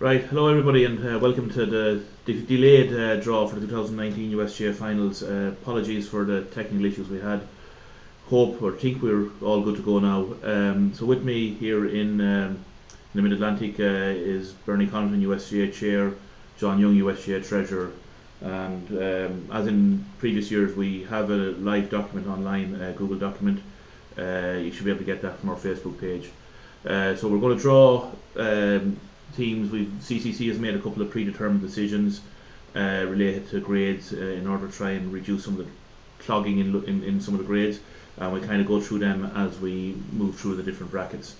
Right, hello everybody, and welcome to the delayed draw for the 2019 USGAA Finals. Apologies for the technical issues we had. Hope or think we're all good to go now. So with me here in the Mid-Atlantic is Bernie Connaughton, USGAA Chair, John Young, USGAA Treasurer, and as in previous years we have a live document online, a Google document. You should be able to get that from our Facebook page. So we're going to draw teams. CCC has made a couple of predetermined decisions related to grades in order to try and reduce some of the clogging in some of the grades, and we kind of go through them as we move through the different brackets.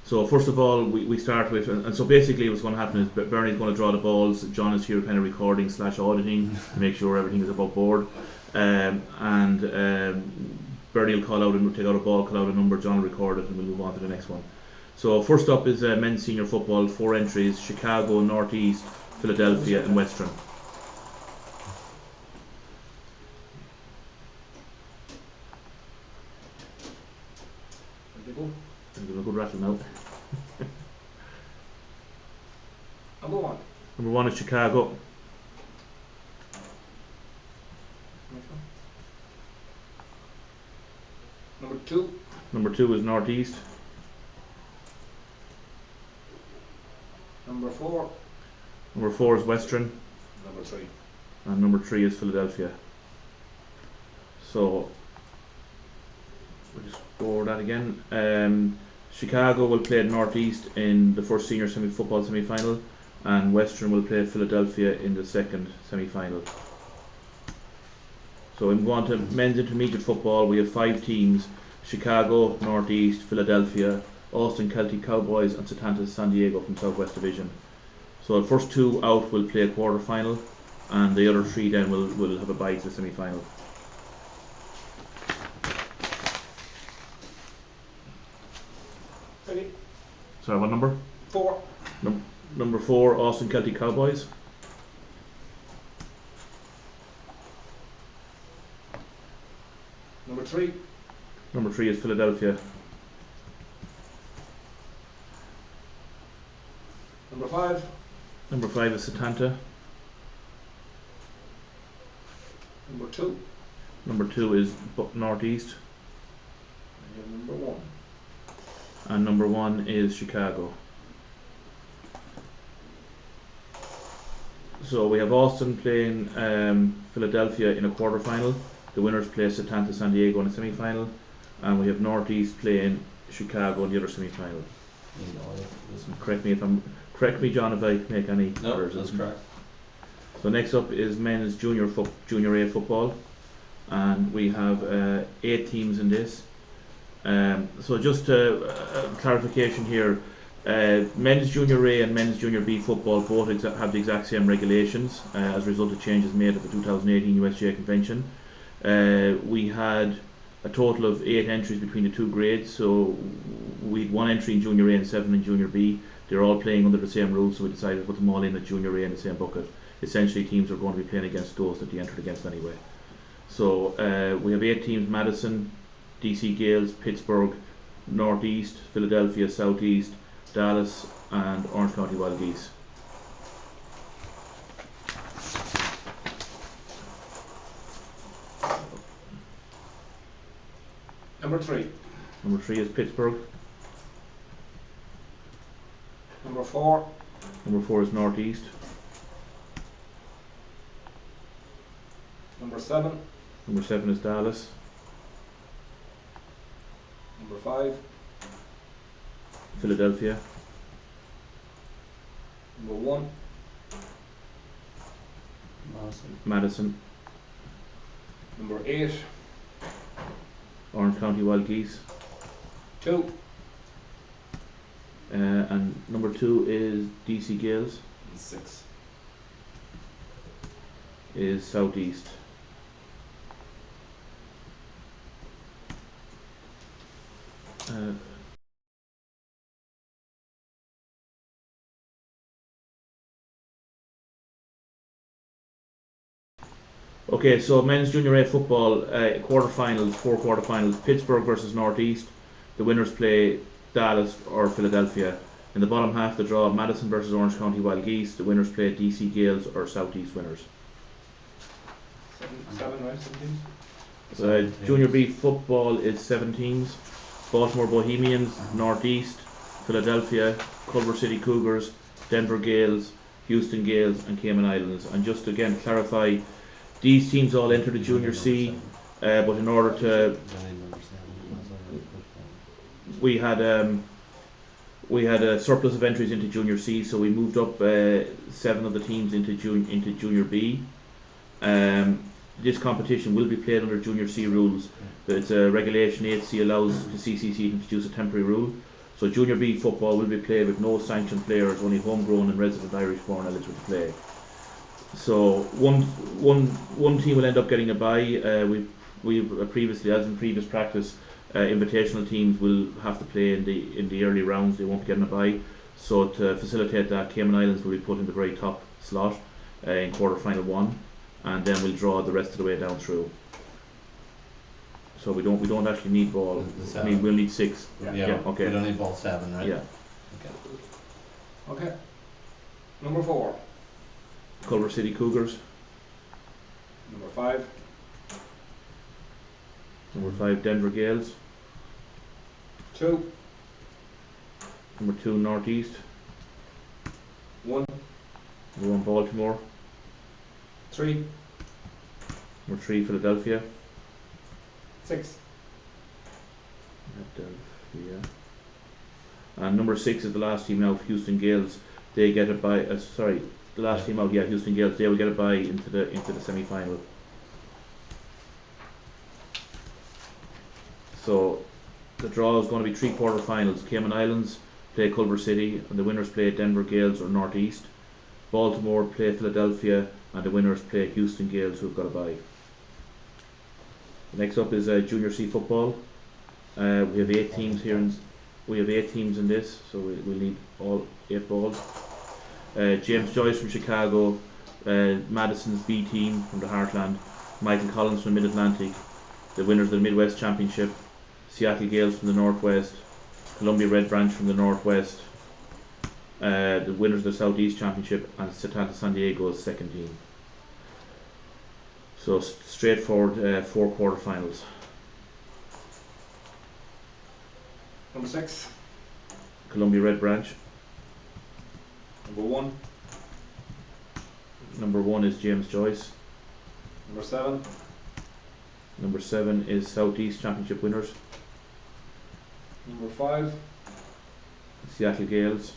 So first of all, we start with, and so basically what's going to happen is Bernie's going to draw the balls. John is here kind of recording / auditing to make sure everything is above board, and Bernie will call out and take out a ball, call out a number, John will record it, and we'll move on to the next one. So first up is men's senior football, 4 entries: Chicago, Northeast, Philadelphia and Western. I'm going to go rattle now. Number one is Chicago. Number two is Northeast. Number four is Western. Number three. And number 3 is Philadelphia. So we'll just go over that again. Chicago will play Northeast in the first senior football semi-final, and Western will play Philadelphia in the second semi-final. So we go on to men's intermediate football. We have 5 teams: Chicago, Northeast, Philadelphia, Austin Celtic Cowboys and Setanta San Diego from Southwest Division. So the first 2 out will play a quarter final, and the other 3 then will have a bye to the semi-final. Ready? Sorry, what number? 4. Number 4, Austin Celtic Cowboys. Number 3. Number 3 is Philadelphia. Number 5. Number 5 is Setanta. Number 2. Number 2 is Northeast. And number 1. And number 1 is Chicago. So we have Austin playing Philadelphia in a quarter final. The winners play Setanta San Diego in a semi-final, and we have Northeast playing Chicago in the other semi-final. Correct me, John, if I make any errors. That's correct. So next up is men's junior A football, and we have 8 teams in this. So just clarification here: men's junior A and men's junior B football both have the exact same regulations as a result of changes made at the 2018 USGAA convention. We had a total of 8 entries between the 2 grades, so we had 1 entry in junior A and 7 in junior B. They're all playing under the same rules, so we decided to put them all in at junior A in the same bucket. Essentially, teams are going to be playing against those that they entered against anyway. So we have 8 teams: Madison, DC Gales, Pittsburgh, Northeast, Philadelphia, Southeast, Dallas and Orange County Wild Geese. Number 3. Number 3 is Pittsburgh. Number 4. Number 4 is Northeast. Number 7. Number 7 is Dallas. Number 5. Philadelphia. Number 1. Madison. Number 8. Orange County Wild Geese. 2. And number 2 is DC Gales. And 6. Is Southeast. Okay, so men's junior A football quarterfinals, 4 quarterfinals: Pittsburgh versus Northeast. The winners play Dallas or Philadelphia. In the bottom half, the draw, Madison versus Orange County Wild Geese. The winners play DC Gales or South East winners. Seven, right? 17? Junior B football is 7 teams. Baltimore Bohemians, Northeast, Philadelphia, Culver City Cougars, Denver Gales, Houston Gales and Cayman Islands. And just to again clarify, these teams all enter the Junior C, but in order to, we had a surplus of entries into Junior C, so we moved up 7 of the teams into Junior B. This competition will be played under Junior C rules. It's a regulation 8C allows the CCC to introduce a temporary rule. So Junior B football will be played with no sanctioned players, only homegrown and resident Irish born eligible to play. So one team will end up getting a bye. We've previously, as in previous practice, invitational teams will have to play in the early rounds. They won't be getting a bye. So to facilitate that, Cayman Islands will be put in the very top slot in quarter final 1, and then we'll draw the rest of the way down through. So we don't actually need ball. We'll need 6. Yeah. Okay. We don't need ball 7, right? Yeah. Okay. Number 4. Culver City Cougars. Number 5. Number 5 Denver Gales. 2. Number 2 Northeast. 1. Number 1 Baltimore. 3. Number 3 Philadelphia. 6. And number 6 is the last team out, Houston Gales. They get a bye. The last team out, Houston Gales. They will get a bye into the semi-final. So the draw is going to be 3 quarter-finals. Cayman Islands play Culver City, and the winners play Denver Gales or Northeast. Baltimore play Philadelphia, and the winners play Houston Gales, who've got a bye. Next up is Junior C football. We have 8 teams here, we have 8 teams in this, so we'll need all 8 balls. James Joyce from Chicago, Madison's B team from the Heartland, Michael Collins from Mid-Atlantic, the winners of the Midwest Championship, Seattle Gales from the Northwest, Columbia Red Branch from the Northwest, the winners of the Southeast Championship, and Satanta San Diego's second team. So straightforward 4 quarter-finals. Number 6. Columbia Red Branch. Number 1. Number 1 is James Joyce. Number 7. Number 7 is Southeast Championship winners, Number 5. Seattle Gales.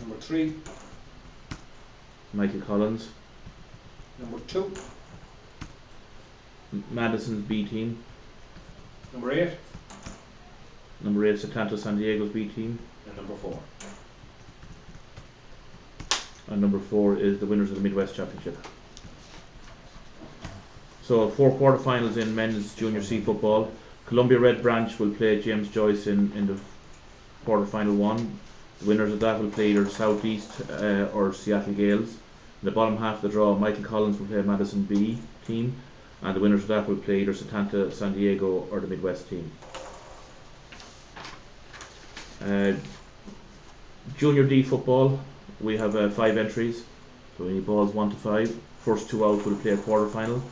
Number 3. Michael Collins. Number 2. Madison's B team. Number 8. Number 8 Satanta San Diego's B team. And number 4. And number 4 is the winners of the Midwest Championship. So 4 quarterfinals in men's Junior C football. Columbia Red Branch will play James Joyce in the quarterfinal 1. The winners of that will play either Southeast or Seattle Gales. In the bottom half of the draw, Michael Collins will play Madison B team, and the winners of that will play either Satanta San Diego or the Midwest team. Junior D football, we have 5 entries, so we need balls 1 to 5. First 2 out will play a quarterfinal.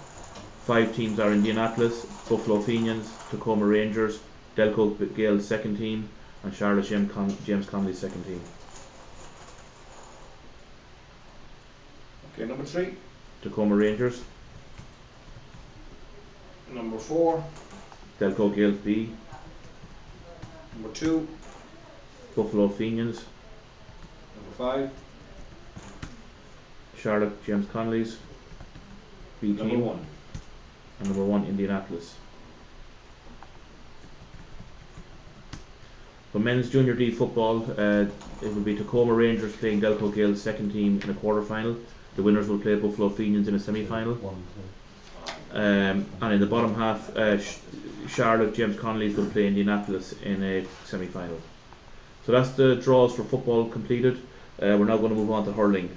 5 teams are Indianapolis, Buffalo Fenians, Tacoma Rangers, Delco Gales second team, and Charlotte James Conley's second team. Okay, number 3. Tacoma Rangers. Number 4. Delco Gales B. Number 2. Buffalo Fenians. Number 5. Charlotte James Conley's B team. Number 1. And number 1 Indianapolis. For men's Junior D football, it will be Tacoma Rangers playing Delco Gales second team in a quarter-final. The winners will play Buffalo Fenians in a semi-final. And in the bottom half, Charlotte James Conley's will play Indianapolis in a semi-final. So that's the draws for football completed. We're now going to move on to hurling.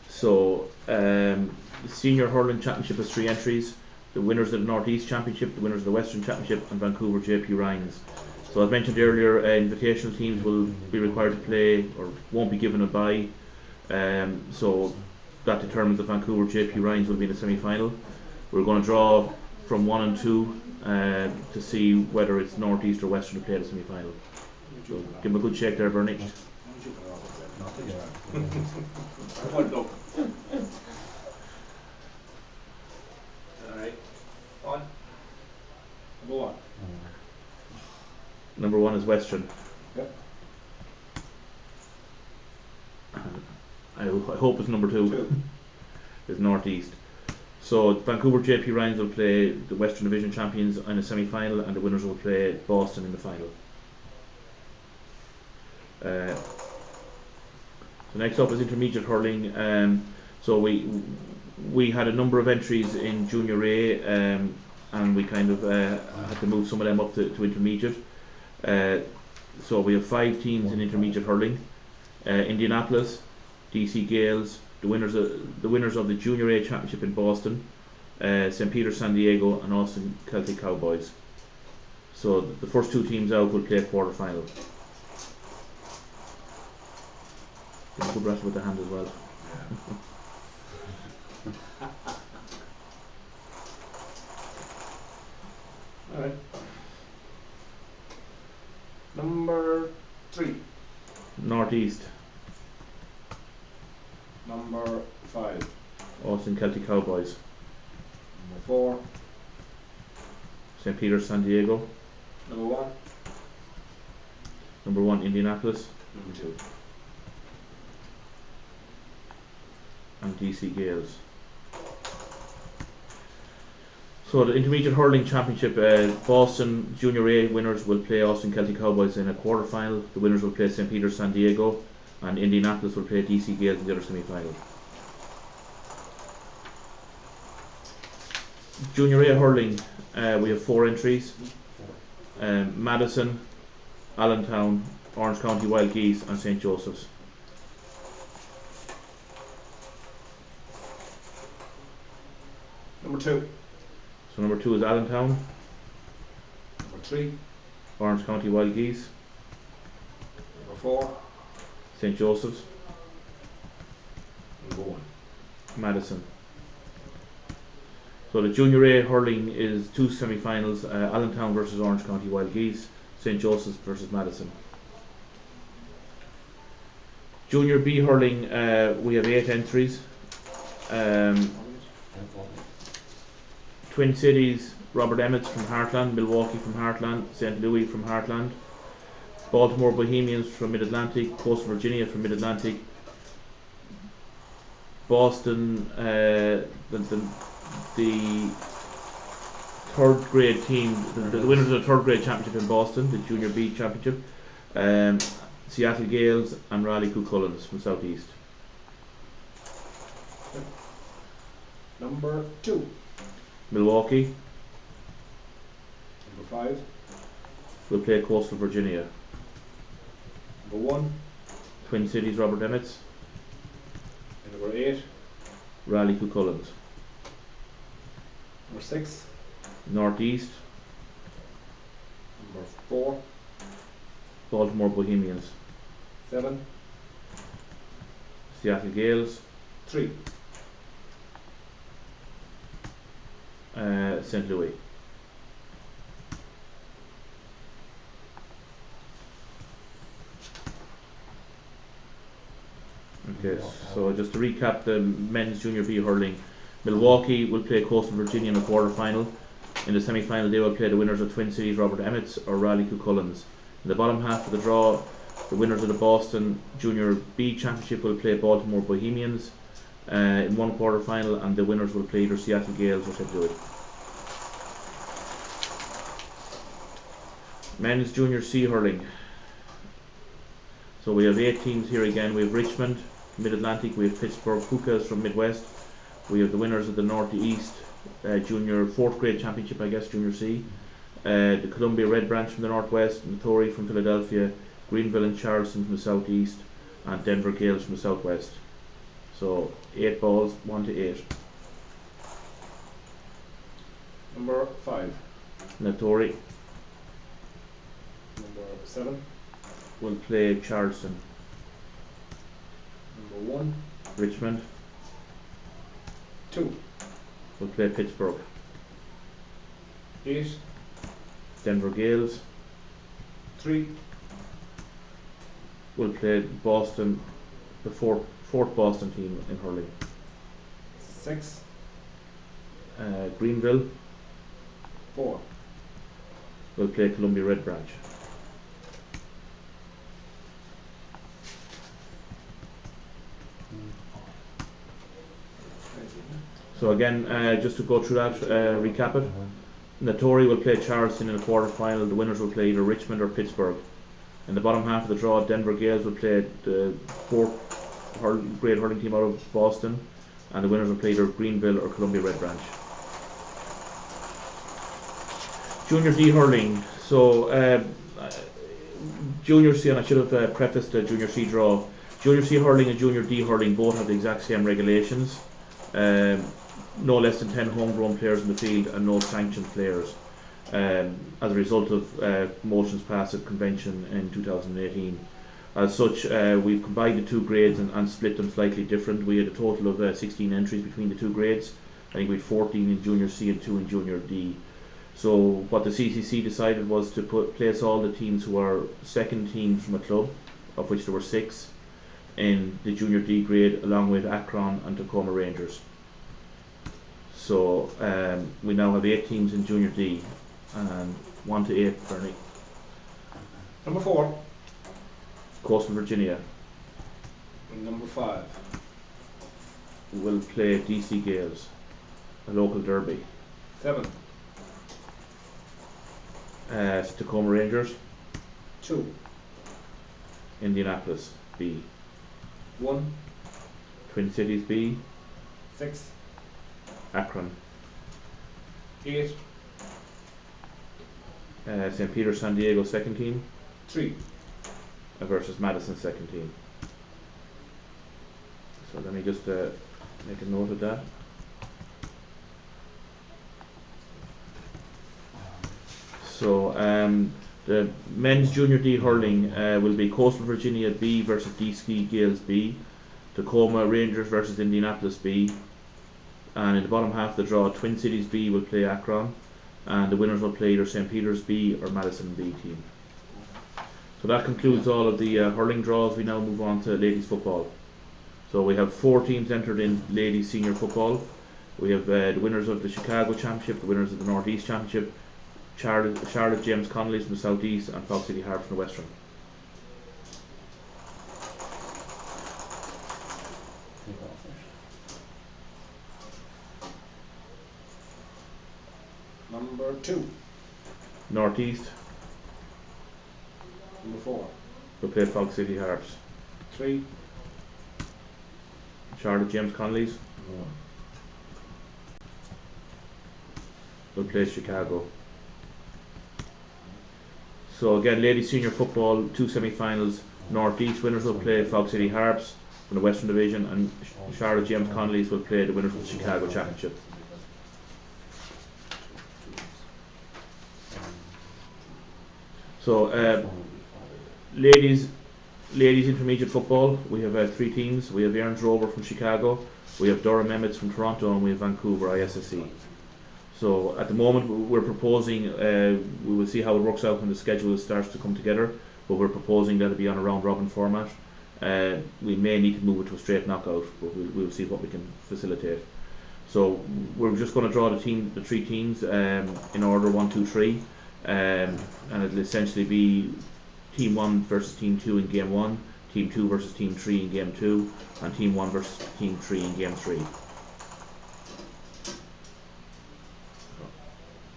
So the Senior Hurling Championship has 3 entries. The winners of the Northeast Championship, the winners of the Western Championship, and Vancouver JP Rhines. So as mentioned earlier, invitational teams will be required to play or won't be given a bye. So that determines that Vancouver JP Rhines will be in the semi-final. We're going to draw from 1 and 2 to see whether it's North East or Western to play the semi-final. So give him a good shake there, Bernie. Alright. On. Number 1. Number 1 is Western. Yep. I hope it's number 2. 2. Is North East. So Vancouver JP Rhines will play the Western Division champions in a semi-final, and the winners will play Boston in the final. So next up is intermediate hurling. So we had a number of entries in Junior A, and we kind of had to move some of them up to intermediate. So we have 5 teams in intermediate hurling: Indianapolis, DC Gales, the winners of the Junior A Championship in Boston, St. Peter San Diego, and Austin Celtic Cowboys. So the first 2 teams out will play quarter final. Good rest with the hand as well. Alright. Number 3. Northeast, Number 5. Austin Celtic Cowboys. Number 4. St. Peter San Diego. Number 1. Number 1 Indianapolis. Number 2. And DC Gales. So the Intermediate Hurling Championship, Boston Junior A winners will play Austin Celtic Cowboys in a quarter final. The winners will play St. Peter San Diego, and Indianapolis will play DC Gales in the other semi-final. Junior A hurling, we have 4 entries: Madison, Allentown, Orange County Wild Geese, and St. Joseph's. Number 2. So number 2 is Allentown, Number 3. Orange County Wild Geese, Number 4. St. Joseph's, Number 1. Madison. So the Junior A hurling is 2 semi-finals: Allentown versus Orange County Wild Geese, St. Joseph's versus Madison. Junior B hurling, we have 8 entries. Twin Cities, Robert Emmets from Heartland, Milwaukee from Heartland, St. Louis from Heartland, Baltimore Bohemians from Mid-Atlantic, Coastal Virginia from Mid-Atlantic, Boston, the 3rd grade team, the winners of the 3rd grade championship in Boston, the Junior B championship, Seattle Gales, and Raleigh Cucullins from South East. Number 2. Milwaukee Number 5. will play Coastal Virginia. Number 1. Twin Cities, Robert Emmets, And number 8. Raleigh Cucullins. Number 6. Northeast, Number 4. Baltimore Bohemians. 7. Seattle Gales, 3. St. Louis. Okay, so just to recap the men's Junior B hurling: Milwaukee will play Coastal Virginia in the quarter final. In the semi final, they will play the winners of Twin Cities, Robert Emmets, or Raleigh Cucullins. In the bottom half of the draw, the winners of the Boston Junior B Championship will play Baltimore Bohemians in one quarter final, and the winners will play either Seattle Gales or St. Louis. Men's Junior C hurling. So we have 8 teams here again. We have Richmond, Mid-Atlantic, we have Pittsburgh Pukas from Midwest, we have the winners of the Northeast Junior 4th grade championship, I guess, Junior C, the Columbia Red Branch from the Northwest, Notori from Philadelphia, Greenville and Charleston from the Southeast, and Denver Gales from the Southwest. So 8 balls, 1 to 8. Number 5. Notori, Number 7. will play Charleston. Number 1. Richmond 2. will play Pittsburgh. 8. Denver Gales 3. will play Boston, the fourth Boston team in hurling. 6. Greenville 4. will play Columbia Red Branch. So again, just to go through that, recap it. Natori will play Charleston in the quarter final. The winners will play either Richmond or Pittsburgh. In the bottom half of the draw, Denver Gales will play the fourth grade hurling team out of Boston, and the winners will play either Greenville or Columbia Red Branch. Junior D hurling. So Junior C, and I should have prefaced the Junior C draw. Junior C hurling and Junior D hurling both have the exact same regulations. No less than 10 homegrown players in the field and no sanctioned players, as a result of motions passed at convention in 2018. As such, we've combined the two grades and split them slightly different. We had a total of 16 entries between the two grades. I think we had 14 in Junior C and 2 in Junior D. So what the CCC decided was to place all the teams who are second teams from a club, of which there were 6, in the Junior D grade, along with Akron and Tacoma Rangers. So we now have 8 teams in Junior D, and 1 to 8, Bernie. Number 4. Coastal Virginia And number 5. will play DC Gales, a local derby. 7. Tacoma Rangers, 2. Indianapolis B, 1. Twin Cities B, 6. Akron, 8. St. Peter San Diego second team 3. versus Madison second team. So let me just make a note of that. So the men's Junior D hurling will be Coastal Virginia B versus DC Gales B, Tacoma Rangers versus Indianapolis B, and in the bottom half of the draw, Twin Cities B will play Akron, and the winners will play either St. Peter's B or Madison B team. So that concludes all of the hurling draws. We now move on to ladies football. So we have 4 teams entered in ladies senior football. We have the winners of the Chicago Championship, the winners of the Northeast Championship, Charlotte James Connolly's from the Southeast, and Fox City Harp from the Western. Number 2. Northeast Number 4. will play Fox City Harps. 3. Charlotte James Connolly's will play Chicago. So again, ladies senior football, 2 semi-finals. Northeast winners will play Fox City Harps from the Western Division, and Charlotte James Connolly's will play the winners of the Chicago Championship. So ladies intermediate football, we have 3 teams. We have Ernst Rover from Chicago, we have Durham Emmets from Toronto, and we have Vancouver ISSC. So at the moment we're proposing, we will see how it works out when the schedule starts to come together, but we're proposing that it be on a round robin format. We may need to move it to a straight knockout, but we'll see what we can facilitate. So we're just going to draw the 3 teams in order 1, 2, 3, and it'll essentially be Team 1 versus Team 2 in Game 1, Team 2 versus Team 3 in Game 2, and Team 1 versus Team 3 in Game 3.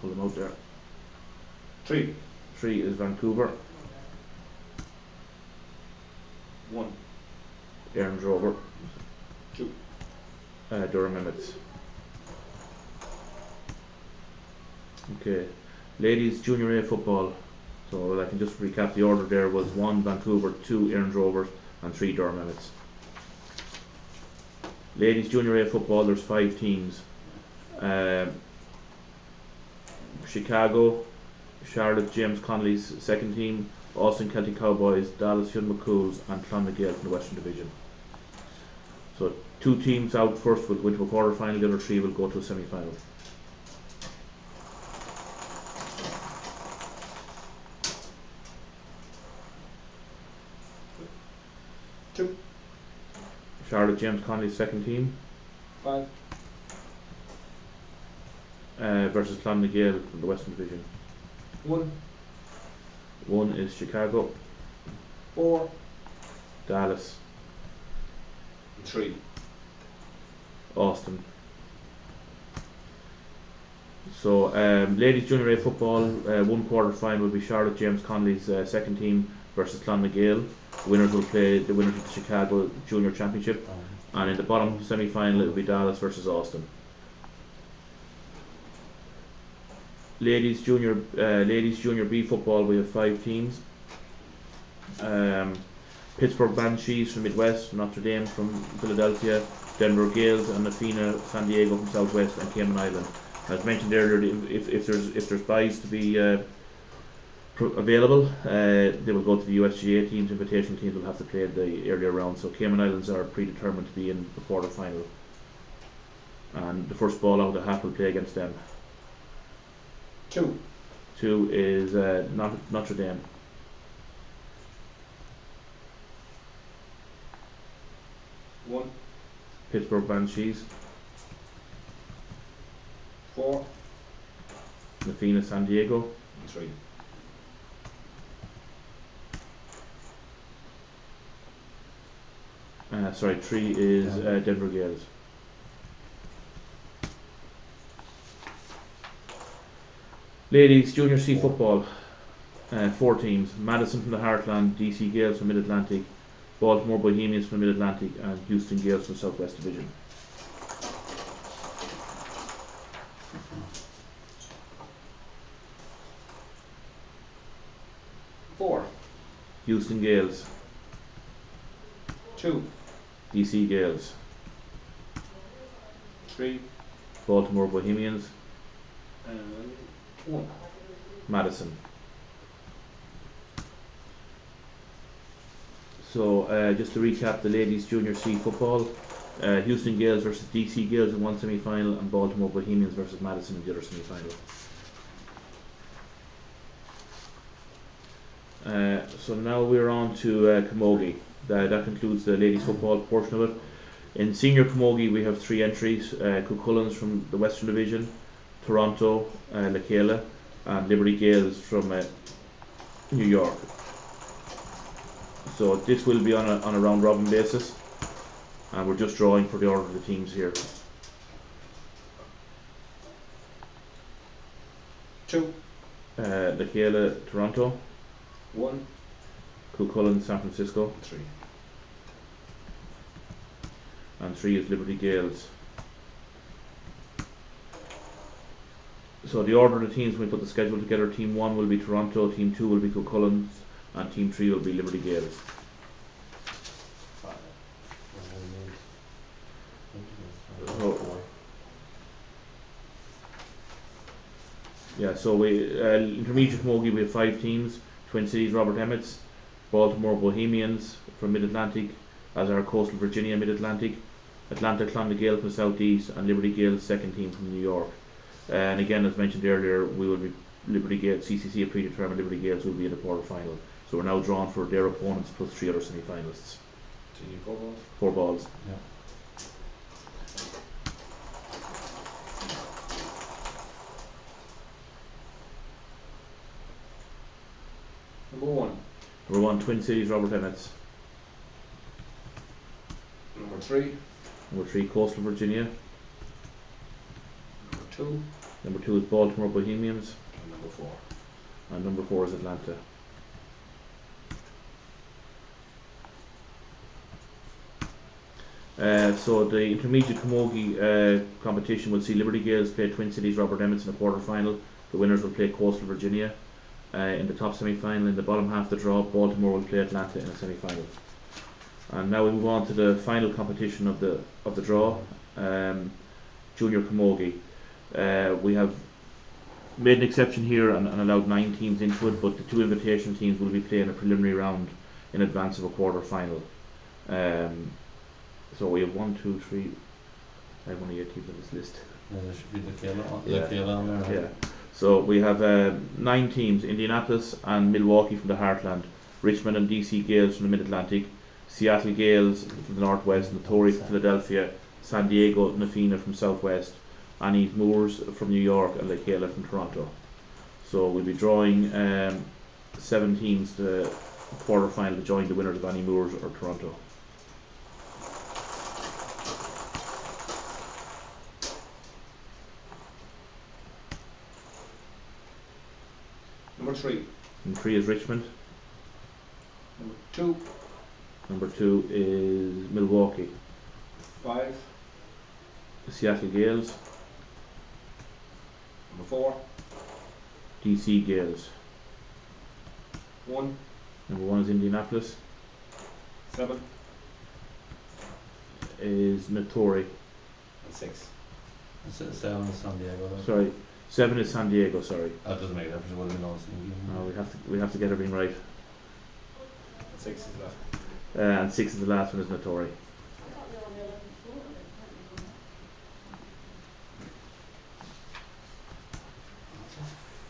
Pull them out there. 3. 3 is Vancouver, 1. Ernst Rover, 2. Durham Emmets. Okay, ladies junior A football. So I can just recap the order there was 1 Vancouver, 2 Ernst Rovers, and 3 Durham Emmets. Ladies junior A football, there's 5 teams. Chicago, Charlotte James Connolly's second team, Austin Celtic Cowboys, Dallas Fionn McCool's and Clonmacale from the Western Division. So 2 teams out first will go into a quarter final, the other 3 will go to a semi final. Two. Charlotte James Connolly's second team 5. versus Clonmacale from the Western Division. 1. 1 is Chicago, 4. Dallas, 3. Austin. So ladies junior A football, 1 quarter final will be Charlotte James Connolly's second team versus Clonmacale. The winners will play the winners of the Chicago Junior Championship, and in the bottom semi final it will be Dallas versus Austin. Ladies junior B football, we have 5 teams. Pittsburgh Banshees from Midwest, Notre Dame from Philadelphia, Denver Gales and Athena San Diego from Southwest, and Cayman Island. As mentioned earlier, if there's buys to be available, they will go to the USGAA teams. Invitation teams will have to play the earlier round. So Cayman Islands are predetermined to be in the quarter final, and the first ball out of the hat will play against them. 2. 2 is Notre Dame. 1. Pittsburgh Banshees. 4. Athena San Diego. 3. Sorry, 3 is Denver Gales. Ladies Junior C football, 4 teams: Madison from the Heartland, DC Gales from Mid-Atlantic, Baltimore Bohemians from Mid-Atlantic, and Houston Gales from Southwest Division. 4. Houston Gales. 2. DC Gales. 3. Baltimore Bohemians. And 1. Madison. So just to recap the ladies junior C football, Houston Gales versus DC Gales in one semi-final, and Baltimore Bohemians versus Madison in the other semi-final. So now we're on to Camogie. That concludes the ladies football portion of it. In senior Camogie we have 3 entries: Cucullins from the Western Division, Toronto, Lakela, and Liberty Gales from New York. So this will be on a round robin basis, and we're just drawing for the order of the teams here. 2. Lakela, Toronto. 1. Cucullin, San Francisco. 3. And 3 is Liberty Gales. So the order of the teams, when we put the schedule together, Team 1 will be Toronto, Team 2 will be Cucullins, and Team 3 will be Liberty Gales. So we intermediate Camogie we have 5 teams: Twin Cities Robert Emmets, Baltimore Bohemians from Mid-Atlantic, as our Coastal Virginia Mid-Atlantic, Atlanta Clonmacale from the Southeast, and Liberty Gales second team from New York. And again, as mentioned earlier, we will be Liberty Gales, CCC have predetermined Liberty Gales will be in the quarter final. So we're now drawn for their opponents plus 3 other semi-finalists. 4 balls? 4 balls. Yeah. Number 1. Number 1, Twin Cities Robert Emmets. Number 3. Number 3, Coastal Virginia. Number 2. Number 2 is Baltimore Bohemians. And number 4. And number 4 is Atlanta. So the intermediate Camogie competition will see Liberty Gales play Twin Cities Robert Emmets in the quarter final. The winners will play Coastal Virginia in the top semi-final. In the bottom half of the draw, Baltimore will play Atlanta in a semi-final. And now we move on to the final competition of the draw, Junior Camogie. We have made an exception here and allowed 9 teams into it, but the 2 invitational teams will be playing a preliminary round in advance of a quarter final. So we have 1, 2, 3. I have only 8 teams on this list. Yeah, there should be the Kayla on, Yeah. the Kayla on there. Right? Yeah. So we have 9 teams: Indianapolis and Milwaukee from the Heartland, Richmond and DC Gales from the Mid-Atlantic, Seattle Gales from the Northwest, Notori from Philadelphia, San Diego Nafina from Southwest, Annie Moores from New York, and Lakela from Toronto. So we'll be drawing 7 teams to the quarter final to join the winners of Annie Moores or Toronto. Number 3. Number 3 is Richmond. Number 2. Number 2 is Milwaukee. 5. Seattle Gales. Number 4. DC Gales. 1. Number 1 is Indianapolis. 7. Is Notori. And 6. 7 is San Diego. Though. Sorry, 7 is San Diego. Sorry. That doesn't make a difference. It would have been all No, we have to get everything right. And 6 is left. And 6 is the last one is Notori.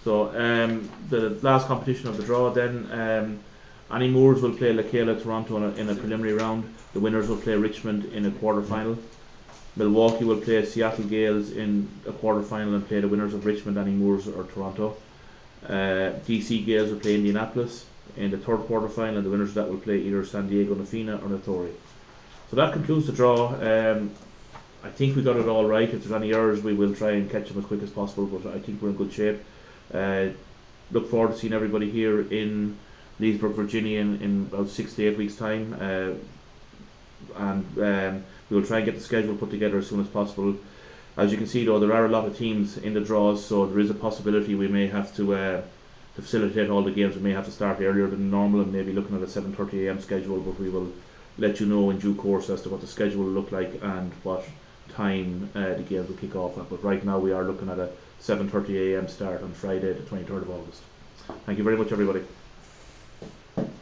So the last competition of the draw then, Annie Moores will play Lakela Toronto in a preliminary round. The winners will play Richmond in a quarter final. Milwaukee will play Seattle Gales in a quarter final and play the winners of Richmond, Annie Moores or Toronto. DC Gales will play Indianapolis in the third quarter final, and the winners of that will play either San Diego Nafina or Notori. So that concludes the draw. I think we got it all right. If there's any errors, we will try and catch them as quick as possible, but I think we're in good shape. Look forward to seeing everybody here in Leesburg, Virginia in about 6 to 8 weeks time, and we will try and get the schedule put together as soon as possible. As you can see though, there are a lot of teams in the draws, so there is a possibility we may have to facilitate all the games. We may have to start earlier than normal and maybe looking at a 7:30 AM schedule, but we will let you know in due course as to what the schedule will look like and what time the games will kick off at. But right now we are looking at a 7:30 AM start on Friday the 23rd of August. Thank you very much everybody.